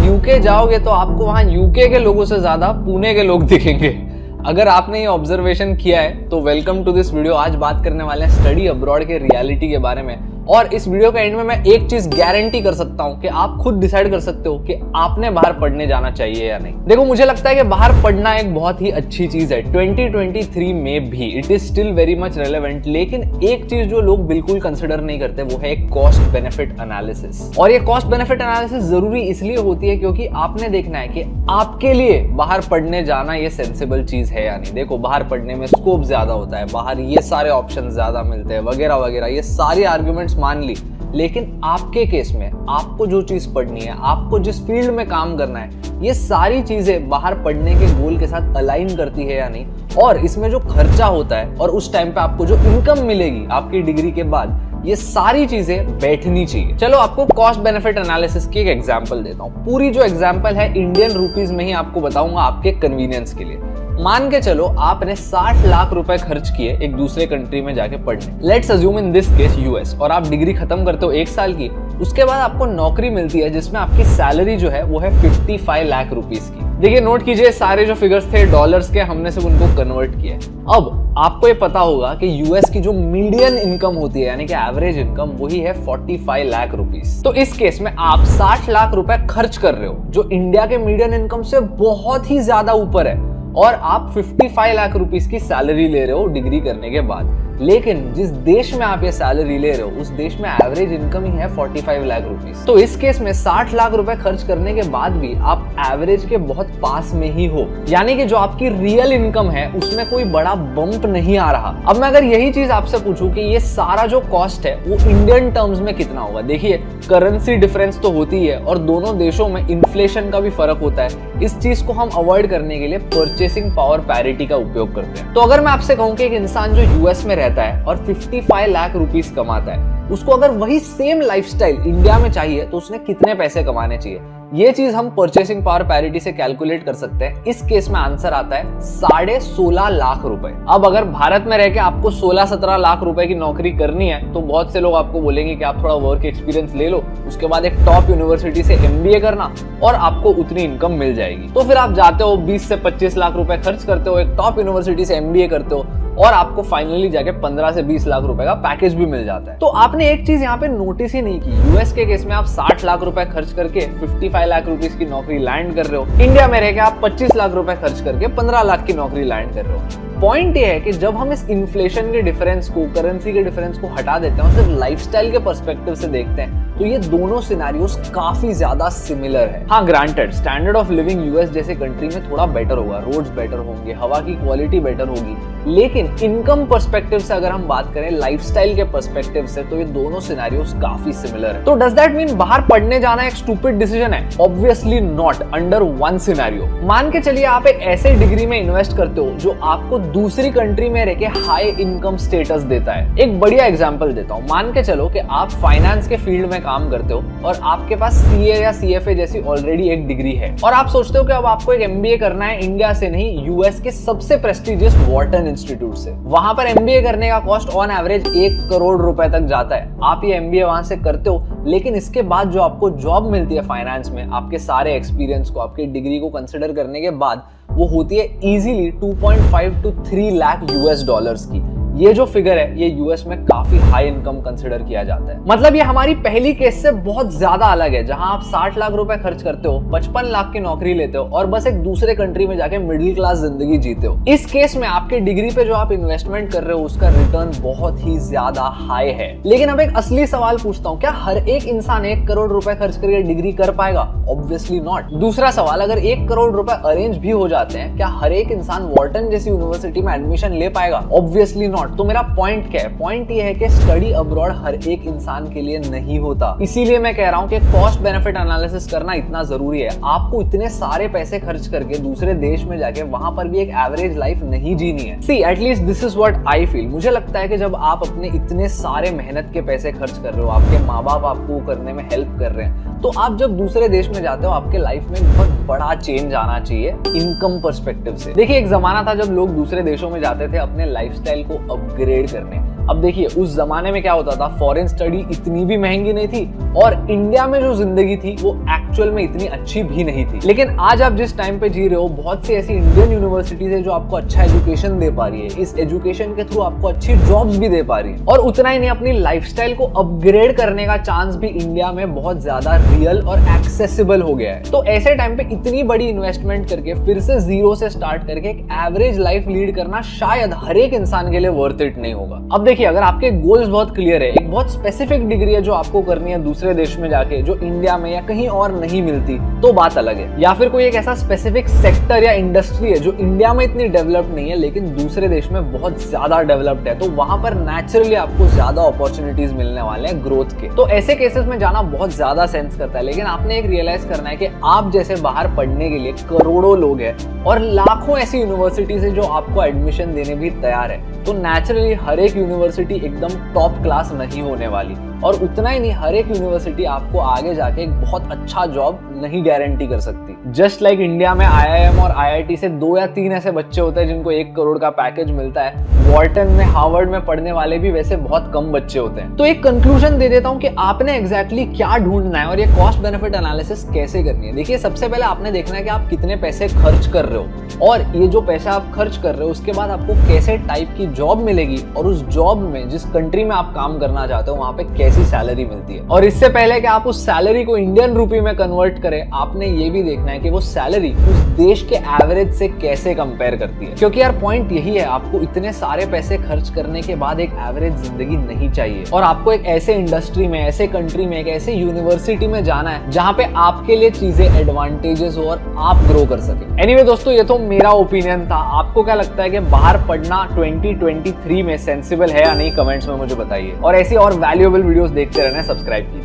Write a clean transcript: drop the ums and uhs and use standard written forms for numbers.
UK जाओगे तो आपको वहां यूके के लोगों से ज्यादा पुणे के लोग दिखेंगे। अगर आपने ये ऑब्जर्वेशन किया है तो वेलकम टू दिस वीडियो। आज बात करने वाले हैं स्टडी अब्रॉड के रियलिटी के बारे में, और इस वीडियो के एंड में मैं एक चीज गारंटी कर सकता हूं कि आप खुद डिसाइड कर सकते हो कि आपने बाहर पढ़ने जाना चाहिए या नहीं। देखो, मुझे लगता है कि बाहर पढ़ना एक बहुत ही अच्छी चीज है 2023 में भी, it is still very much relevant. लेकिन एक चीज जो लोग बिल्कुल कंसिडर नहीं करते वो है एक कॉस्ट बेनिफिट एनालिसिस। और ये कॉस्ट बेनिफिट एनालिसिस जरूरी इसलिए होती है क्योंकि आपने देखना है कि आपके लिए बाहर पढ़ने जाना ये सेंसिबल चीज है या नहीं। देखो, बाहर पढ़ने में स्कोप ज्यादा होता है, बाहर ये सारे ऑप्शन ज्यादा मिलते हैं वगैरह वगैरह, ये सारी आर्ग्यूमेंट्स मान ली। लेकिन आपके केस में आपको जो चीज पढ़नी है, आपको जिस फील्ड में काम करना है, ये सारी चीजें बाहर पढ़ने के गोल के साथ अलाइन करती है या नहीं, और इसमें जो खर्चा होता है और उस टाइम पे आपको जो इनकम मिलेगी आपकी डिग्री के बाद, ये सारी चीजें बैठनी चाहिए। चलो, आपको कॉस्ट बेनिफिट एनालिसिस की एक एग्जांपल देता हूँ। पूरी जो एग्जांपल है इंडियन रुपीज में ही आपको बताऊंगा आपके कन्वीनियंस के लिए। मान के चलो आपने 60 लाख रुपए खर्च किए एक दूसरे कंट्री में जाके पढ़ने, let's assume in this case US, और आप डिग्री खत्म करते हो 1 साल की। उसके बाद आपको नौकरी मिलती है जिसमें आपकी सैलरी जो है वो है 55 लाख रुपीस की। देखिए, नोट कीजिए, सारे जो फिगर्स थे डॉलर्स के, हमने सिर्फ उनको कन्वर्ट किया। अब आपको ये पता होगा कि यूएस की जो मीडियन इनकम होती है, यानी कि एवरेज इनकम, वही है 45 लाख रुपीस। तो इस केस में आप 60 लाख रुपए खर्च कर रहे हो, जो इंडिया के मीडियन इनकम से बहुत ही ज्यादा ऊपर है, और आप 55 लाख रुपीस की सैलरी ले रहे हो डिग्री करने के बाद। लेकिन जिस देश में आप ये सैलरी ले रहे हो उस देश में एवरेज इनकम ही है 45 लाख रुपीस। तो इस केस में 60 लाख रुपए खर्च करने के बाद भी आप एवरेज के बहुत पास में ही हो, यानी कि जो आपकी रियल इनकम है उसमें कोई बड़ा बम्प नहीं आ रहा। अब मैं अगर यही चीज आपसे पूछूं कि ये सारा जो कॉस्ट है वो इंडियन टर्म्स में कितना होगा, देखिए करेंसी डिफरेंस तो होती है और दोनों देशों में इन्फ्लेशन का भी फर्क होता है। इस चीज को हम अवॉइड करने के लिए परचेसिंग पावर पैरिटी का उपयोग करते हैं। तो अगर मैं आपसे कहूं कि एक इंसान जो यूएस में रहता है और 55 लाख रुपीस कमाता है, उसको अगर वही सेम लाइफस्टाइल इंडिया में चाहिए तो उसने कितने पैसे कमाने चाहिए, ये चीज हम परचेसिंग पावर पैरिटी से कैलकुलेट कर सकते हैं। इस केस में आंसर आता है 16.5 लाख रुपए। अब अगर भारत में रह के आपको 16-17 लाख रुपए की नौकरी करनी है तो बहुत से लोग आपको बोलेंगे कि आप थोड़ा वर्क एक्सपीरियंस ले लो, उसके बाद एक टॉप यूनिवर्सिटी से एमबीए करना और आपको उतनी इनकम मिल जाएगी। तो फिर आप जाते हो 20 से 25 लाख रुपए खर्च करते हो, एक टॉप यूनिवर्सिटी से एमबीए करते हो, और आपको फाइनली जाके 15 से 20 लाख रुपए का पैकेज भी मिल जाता है। तो आपने एक चीज यहाँ पे नोटिस ही नहीं की, यूएस के केस में आप 60 लाख रुपए खर्च करके 55 लाख रुपीस की नौकरी लैंड कर रहे हो, इंडिया में रह के आप 25 लाख रुपए खर्च करके 15 लाख की नौकरी लैंड कर रहे हो। पॉइंट ये है कि जब हम इस इन्फ्लेशन के डिफरेंस को, करेंसी के डिफरेंस को हटा देते हैं और सिर्फ लाइफस्टाइल के पर्सपेक्टिव से देखते हैं तो ये दोनों सिनेरियोस काफी ज्यादा सिमिलर है। हाँ, granted standard of living US जैसे कंट्री में थोड़ा बेटर होगा, रोड्स बेटर होंगे, हवा की क्वालिटी बेटर होगी, लेकिन इनकम पर्सपेक्टिव से अगर हम बात करें, लाइफस्टाइल के पर्सपेक्टिव से, तो ये दोनों सिनेरियोस काफी सिमिलर है। तो डज दैट मीन बाहर पढ़ने जाना एक स्टूपिड डिसीजन है? Obviously not, under one scenario. मान के चलिए आप एक ऐसे डिग्री में इन्वेस्ट करते हो जो आपको दूसरी कंट्री में रह के हाई इनकम स्टेटस देता है। एक बढ़िया एग्जांपल देता हूं। मान के चलो कि आप फाइनेंस के फील्ड में काम करते हो और आपके पास सीए या सीएफए जैसी ऑलरेडी एक डिग्री है, और आप सोचते हो कि अब आपको एक एमबीए करना है इंडिया से नहीं, यूएस के सबसे प्रेस्टिजियस वॉर्टन इंस्टीट्यूट से। वहां पर एमबीए करने का कॉस्ट ऑन एवरेज 1 करोड़ रुपए तक जाता है। आप ये एमबीए वहां से करते हो, लेकिन इसके बाद जो आपको जॉब मिलती है फाइनेंस में, आपके सारे एक्सपीरियंस को, आपकी डिग्री को कंसिडर करने के बाद, वो होती है easily 2.5 to 3 lakh US dollars की। ये जो फिगर है ये यूएस में काफी हाई इनकम कंसिडर किया जाता है। मतलब ये हमारी पहली केस से बहुत ज्यादा अलग है, जहां आप 60 लाख रुपए खर्च करते हो, 55 लाख की नौकरी लेते हो और बस एक दूसरे कंट्री में जाके मिडिल क्लास जिंदगी जीते हो। इस केस में आपके डिग्री पे जो आप इन्वेस्टमेंट कर रहे हो उसका रिटर्न बहुत ही ज्यादा हाई है। लेकिन अब एक असली सवाल पूछता हूँ, क्या हर एक इंसान 1 करोड़ रुपए खर्च करके डिग्री कर पाएगा? Obviously not. दूसरा सवाल, अगर 1 करोड़ रुपए अरेंज भी हो जाते हैं, क्या हर एक इंसान वॉर्टन जैसी यूनिवर्सिटी में एडमिशन ले पाएगा? Obviously not. तो मेरा पॉइंट क्या है? पॉइंट ये है कि स्टडी अब्रॉड हर एक इंसान के लिए नहीं होता। इसीलिए मैं कह रहा हूं कि कॉस्ट बेनिफिट एनालिसिस करना इतना जरूरी है। आपको इतने सारे पैसे खर्च करके दूसरे देश में जाके वहां पर भी एक एवरेज लाइफ नहीं जीनी है। See, at least this is what I feel. मुझे लगता है कि जब आप अपने इतने सारे मेहनत के पैसे खर्च कर रहे हो, आपके माँ बाप आपको करने में हेल्प कर रहे हैं, तो आप जब दूसरे देश में जाते हो आपके लाइफ में बहुत बड़ा चेंज आना चाहिए इनकम पर्सपेक्टिव से। देखिए, एक जमाना था जब लोग दूसरे देशों में जाते थे अपने लाइफस्टाइल को अपग्रेड करने, अब देखिए उस जमाने में क्या होता था, फॉरेन स्टडी इतनी भी महंगी नहीं थी और इंडिया में जो जिंदगी थी वो एक्चुअल में इतनी अच्छी भी नहीं थी। लेकिन आज आप जिस टाइम पे जी रहे हो, बहुत सी ऐसी इंडियन यूनिवर्सिटीज है जो आपको अच्छा एजुकेशन दे पा रही है, इस एजुकेशन के थ्रू आपको अच्छी जॉब्स भी दे पा रही है, और उतना ही नहीं अपनी लाइफस्टाइल को अपग्रेड करने का चांस भी इंडिया में बहुत ज्यादा रियल और एक्सेसिबल हो गया है। तो ऐसे टाइम पे इतनी बड़ी इन्वेस्टमेंट करके फिर से जीरो से स्टार्ट करके एक एवरेज लाइफ लीड करना शायद हर एक इंसान के लिए वर्थ इट नहीं होगा। अब देखिए, अगर आपके गोल्स बहुत क्लियर है, एक बहुत स्पेसिफिक डिग्री है जो आपको करनी है दूसरे देश में जाके, जो इंडिया में या कहीं और नहीं मिलती, तो बात अलग है। या फिर कोई एक ऐसा स्पेसिफिक सेक्टर या इंडस्ट्री है जो इंडिया में इतनी डेवलप्ड नहीं है लेकिन दूसरे देश में बहुत ज्यादा डेवलप्ड है, तो वहां पर नेचुरली आपको ज्यादा अपॉर्चुनिटीज मिलने वाले हैं ग्रोथ के। तो ऐसे केसेस में जाना बहुत ज्यादा सेंस करता है। लेकिन आपने एक रियलाइज करना है कि आप जैसे बाहर पढ़ने के लिए करोड़ों लोग हैं और लाखों ऐसी यूनिवर्सिटीज है जो आपको एडमिशन देने भी तैयार है। तो नेचुरली हर एक यूनिवर्सिटी एकदम टॉप क्लास नहीं होने वाली, और उतना ही नहीं, हर एक यूनिवर्सिटी आपको आगे जाके एक बहुत अच्छा जॉब नहीं गारंटी कर सकती। जस्ट लाइक इंडिया में IIM और IIT से 2 या 3 ऐसे बच्चे होते हैं जिनको 1 करोड़ का पैकेज मिलता है, वॉर्टन में, हार्वर्ड में पढ़ने वाले भी वैसे बहुत कम बच्चे होते हैं। तो एक कंक्लूजन दे देता हूं कि आपने एग्जैक्टली क्या ढूंढना है और ये कॉस्ट बेनिफिट एनालिसिस कैसे करनी है। देखिए, सबसे पहले आपने देखना है कि आप कितने पैसे खर्च कर रहे हो, और ये जो पैसा आप खर्च कर रहे हो उसके बाद आपको कैसे टाइप की जॉब मिलेगी, और उस जॉब में जिस कंट्री में आप काम करना चाहते हो वहां पे कैसी सैलरी मिलती है। और इससे पहले कि आप उस सैलरी को इंडियन रूपी में कन्वर्ट करें, आपने ये भी देखना है कि वो सैलरी उस देश के एवरेज से कैसे कंपेयर करती है। क्योंकि यार पॉइंट यही है, आपको इतने सारे पैसे खर्च करने के बाद एक एवरेज जिंदगी नहीं चाहिए, और आपको एक ऐसे इंडस्ट्री में, ऐसे कंट्री में, एक ऐसे यूनिवर्सिटी में जाना है जहां पे आपके लिए चीजें एडवांटेजेस हो और आप ग्रो कर सके। एनीवे दोस्तों, ये तो मेरा ओपिनियन था। आपको क्या लगता है कि बाहर पढ़ना 2023 में सेंसिबल है या नहीं? कमेंट्स में मुझे बताइए, और ऐसी और वैल्यूएबल वीडियोस देखते रहना, सब्सक्राइब कीजिए।